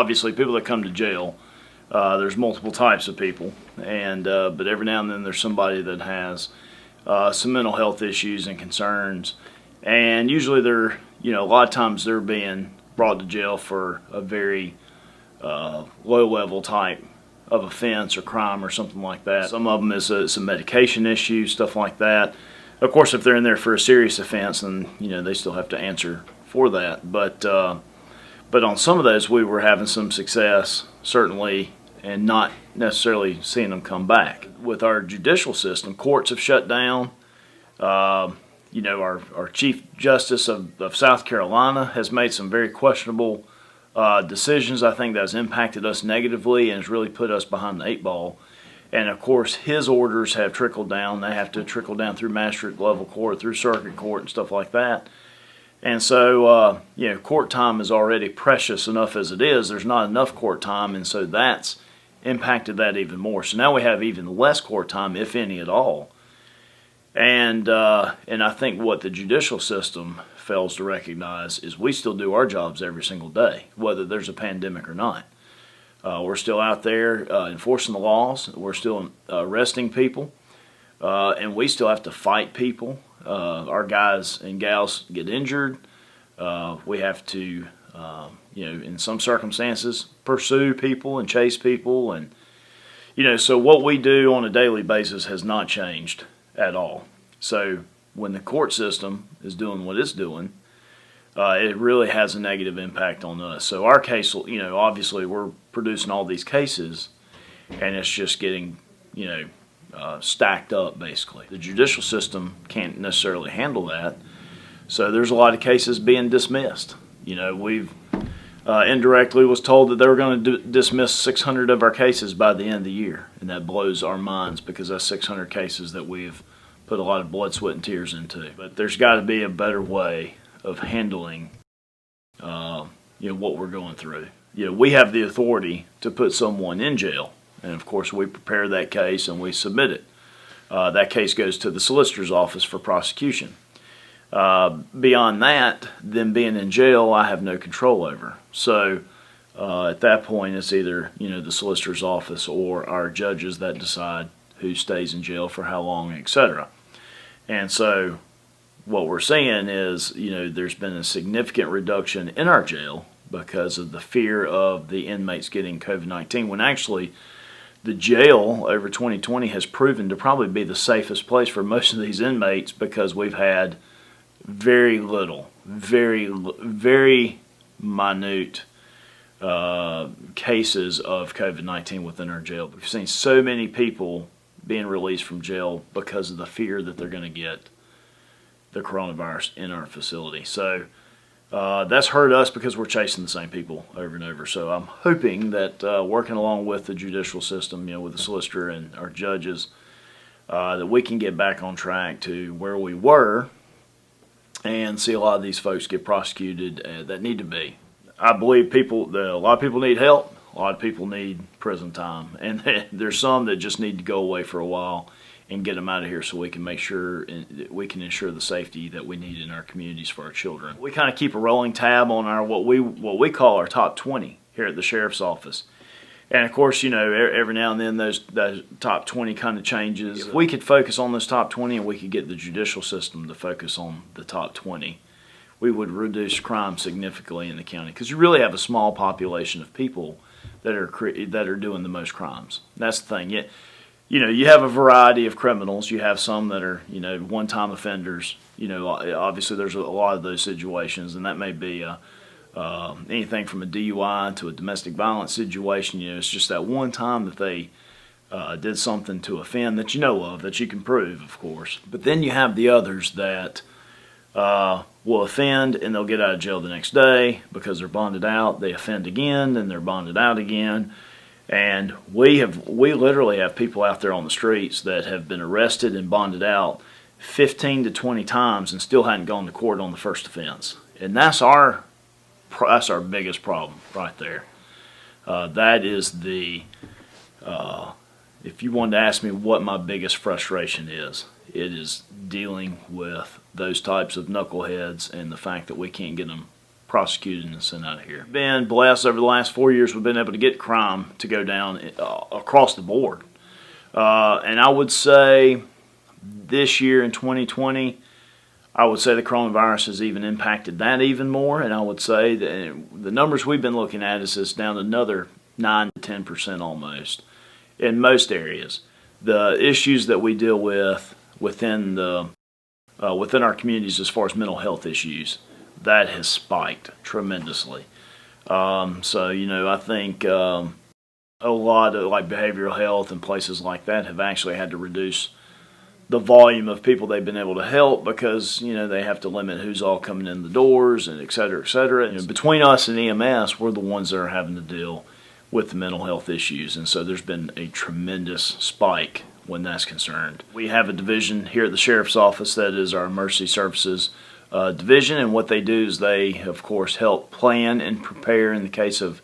obviously people that come to jail, there's multiple types of people, and but every now and then there's somebody that has some mental health issues and concerns, and usually they're, a lot of times they're being brought to jail for a very low level type of offense or crime or something like that. Some of them is some medication issues, stuff like that. Of course, if they're in there for a serious offense, then they still have to answer for that. But on some of those, we were having some success, certainly, and not necessarily seeing them come back. With our judicial system, courts have shut down. Our Chief Justice of South Carolina has made some very questionable decisions. I think that has impacted us negatively and has really put us behind the 8 ball. And of course, his orders have trickled down. They have to trickle down through magistrate level court, through circuit court, and stuff like that. And so, court time is already precious enough as it is. There's not enough court time, and so that's impacted that even more. So now we have even less court time, if any at all. And I think what the judicial system fails to recognize is we still do our jobs every single day, whether there's a pandemic or not. We're still out there enforcing the laws. We're still arresting people, and we still have to fight people. Our guys and gals get injured. We have to, in some circumstances, pursue people and chase people, and so what we do on a daily basis has not changed at all. So when the court system is doing what it's doing, it really has a negative impact on us. So our case, obviously we're producing all these cases, and it's just getting, stacked up basically. The judicial system can't necessarily handle that, so there's a lot of cases being dismissed. We've indirectly was told that they were going to dismiss 600 of our cases by the end of the year, and that blows our minds because that's 600 cases that we've put a lot of blood, sweat, and tears into. But there's got to be a better way of handling what we're going through. We have the authority to put someone in jail, and of course we prepare that case and we submit it. That case goes to the solicitor's office for prosecution. Beyond that, them being in jail, I have no control over. So at that point, it's either the solicitor's office or our judges that decide who stays in jail for how long, etc. And so what we're seeing is, there's been a significant reduction in our jail because of the fear of the inmates getting COVID-19, when actually the jail over 2020 has proven to probably be the safest place for most of these inmates because we've had very little, very minute cases of COVID-19 within our jail. We've seen so many people being released from jail because of the fear that they're going to get the coronavirus in our facility. So that's hurt us because we're chasing the same people over and over. So I'm hoping that working along with the judicial system, with the solicitor and our judges, that we can get back on track to where we were and see a lot of these folks get prosecuted that need to be. I believe a lot of people need help. A lot of people need prison time, and there's some that just need to go away for a while and get them out of here so we can make sure we can ensure the safety that we need in our communities for our children. We kind of keep a rolling tab on our what we call our top 20 here at the sheriff's office. And of course, every now and then those top 20 kind of changes. If we could focus on those top 20 and we could get the judicial system to focus on the top 20, we would reduce crime significantly in the county, because you really have a small population of people that are doing the most crimes. That's the thing. You have a variety of criminals. You have some that are, one-time offenders. Obviously there's a lot of those situations, and that may be anything from a DUI to a domestic violence situation. It's just that one time that they did something to offend that that you can prove, of course. But then you have the others that will offend and they'll get out of jail the next day because they're bonded out. They offend again, then they're bonded out again. And we literally have people out there on the streets that have been arrested and bonded out 15 to 20 times and still hadn't gone to court on the first offense. And that's our biggest problem right there. That is if you wanted to ask me what my biggest frustration is, it is dealing with those types of knuckleheads and the fact that we can't get them prosecuted and sent out of here. Been blessed over the last 4 years. We've been able to get crime to go down across the board. And I would say this year in 2020, I would say the coronavirus has even impacted that even more. And I would say that the numbers we've been looking at is it's down another 9 to 10% almost in most areas. The issues that we deal with within our communities as far as mental health issues, that has spiked tremendously. So, you know, I think a lot of like behavioral health and places like that have actually had to reduce the volume of people they've been able to help because, you know, they have to limit who's all coming in the doors and et cetera, et cetera. And between us and EMS, we're the ones that are having to deal with the mental health issues. And so there's been a tremendous spike when that's concerned. We have a division here at the Sheriff's Office that is our emergency services division, and what they do is they, of course, help plan and prepare in the case of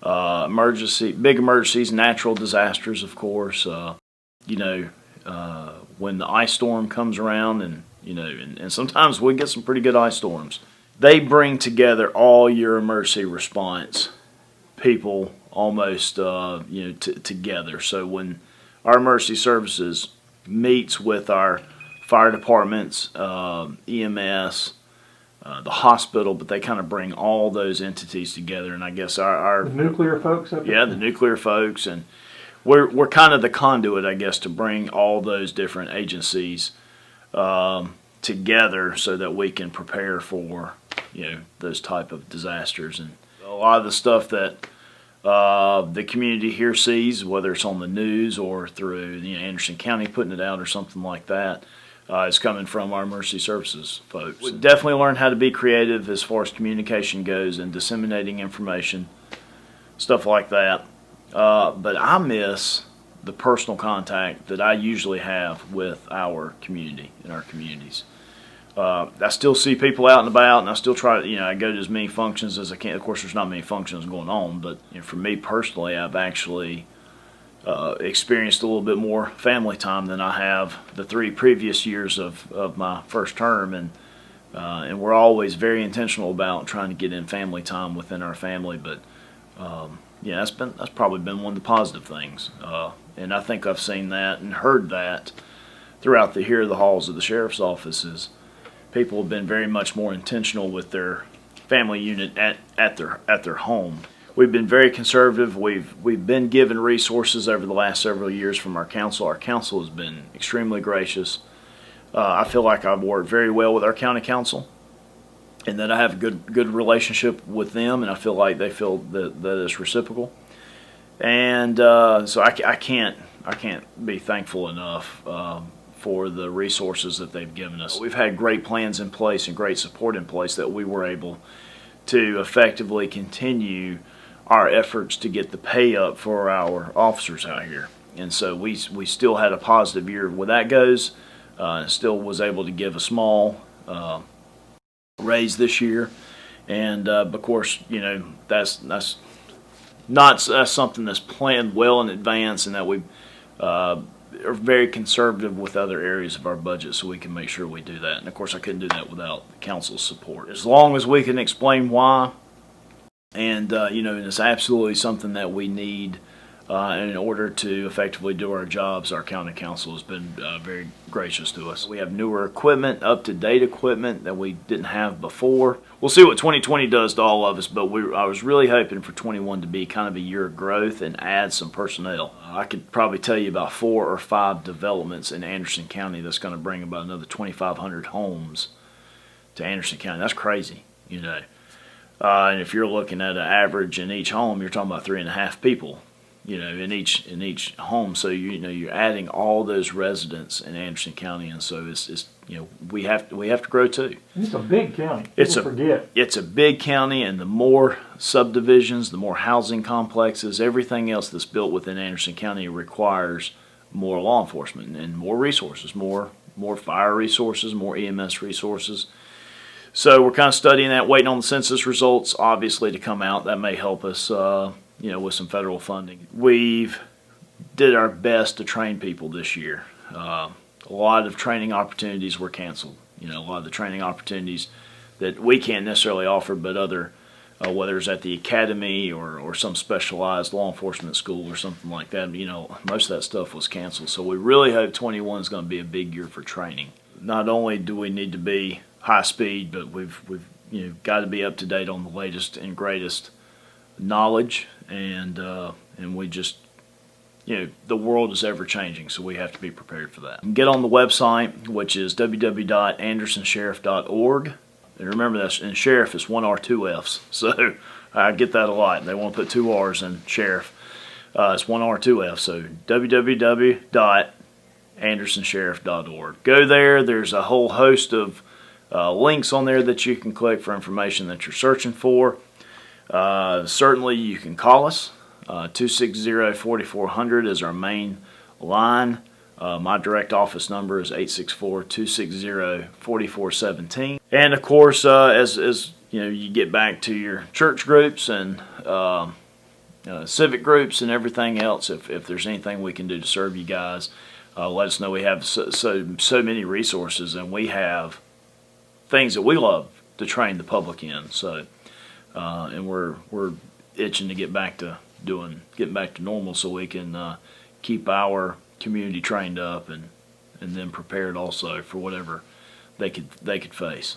big emergencies, natural disasters, of course. When the ice storm comes around, and sometimes we get some pretty good ice storms. They bring together all your emergency response people almost together. So when our emergency services meets with our fire departments, EMS, the hospital, but they kind of bring all those entities together. And I guess our the nuclear folks up there? Yeah, the nuclear folks, and we're kind of the conduit, I guess, to bring all those different agencies together so that we can prepare for those type of disasters. And a lot of the stuff that the community here sees, whether it's on the news or through Anderson County putting it out or something like that, is coming from our emergency services folks. We definitely learn how to be creative as far as communication goes and disseminating information, stuff like that. But I miss the personal contact that I usually have with our community and our communities. I still see people out and about, and I still try to, I go to as many functions as I can. Of course, there's not many functions going on, but for me personally, I've actually experienced a little bit more family time than I have the 3 previous years of my first term, and we're always very intentional about trying to get in family time within our family. But that's probably been one of the positive things, and I think I've seen that and heard that throughout the halls of the sheriff's offices. People have been very much more intentional with their family unit at their home. We've been very conservative. We've been given resources over the last several years from our council. Our council has been extremely gracious. I feel like I've worked very well with our county council, and that I have a good relationship with them, and I feel like they feel that it's reciprocal. And so I can't be thankful enough for the resources that they've given us. We've had great plans in place and great support in place that we were able to effectively continue our efforts to get the pay up for our officers out here. And so we still had a positive year where that goes. Still was able to give a small raise this year. And of course, that's something that's planned well in advance, and that we are very conservative with other areas of our budget, so we can make sure we do that. And of course, I couldn't do that without the council's support. As long as we can explain why, and and it's absolutely something that we need in order to effectively do our jobs, our county council has been very gracious to us. We have newer equipment, up-to-date equipment that we didn't have before. We'll see what 2020 does to all of us, but I was really hoping for 21 to be kind of a year of growth and add some personnel. I could probably tell you about 4 or 5 developments in Anderson County that's going to bring about another 2,500 homes to Anderson County. That's crazy, And if you're looking at an average in each home, you're talking about 3.5 people, in each home. So you're adding all those residents in Anderson County, and so it's we have to grow too. It's a big county. It's a big county, and the more subdivisions, the more housing complexes, everything else that's built within Anderson County requires more law enforcement and more resources, more fire resources, more EMS resources. So we're kind of studying that, waiting on the census results, obviously, to come out. That may help us, with some federal funding. We've did our best to train people this year. A lot of training opportunities were canceled. A lot of the training opportunities that we can't necessarily offer, but other, whether it's at the academy or some specialized law enforcement school or something like that, most of that stuff was canceled. So we really hope 21 is going to be a big year for training. Not only do we need to be high speed, but we've got to be up to date on the latest and greatest knowledge, and we just, the world is ever changing, so we have to be prepared for that. Get on the website, which is www.andersonsheriff.org. And remember, that's in sheriff, it's 1 R, 2 F's. So I get that a lot. They want to put 2 R's in sheriff. It's 1 R, 2 F's. So www.andersonsheriff.org. Go there. There's a whole host of links on there that you can click for information that you're searching for. Certainly you can call us. 260-4400 is our main line. My direct office number is 864-260-4417. And of course, as you get back to your church groups and civic groups and everything else, if there's anything we can do to serve you guys, let us know. We have so many resources, and we have things that we love to train the public in. So, and we're itching to get back to getting back to normal, so we can keep our community trained up and then prepared also for whatever they could face.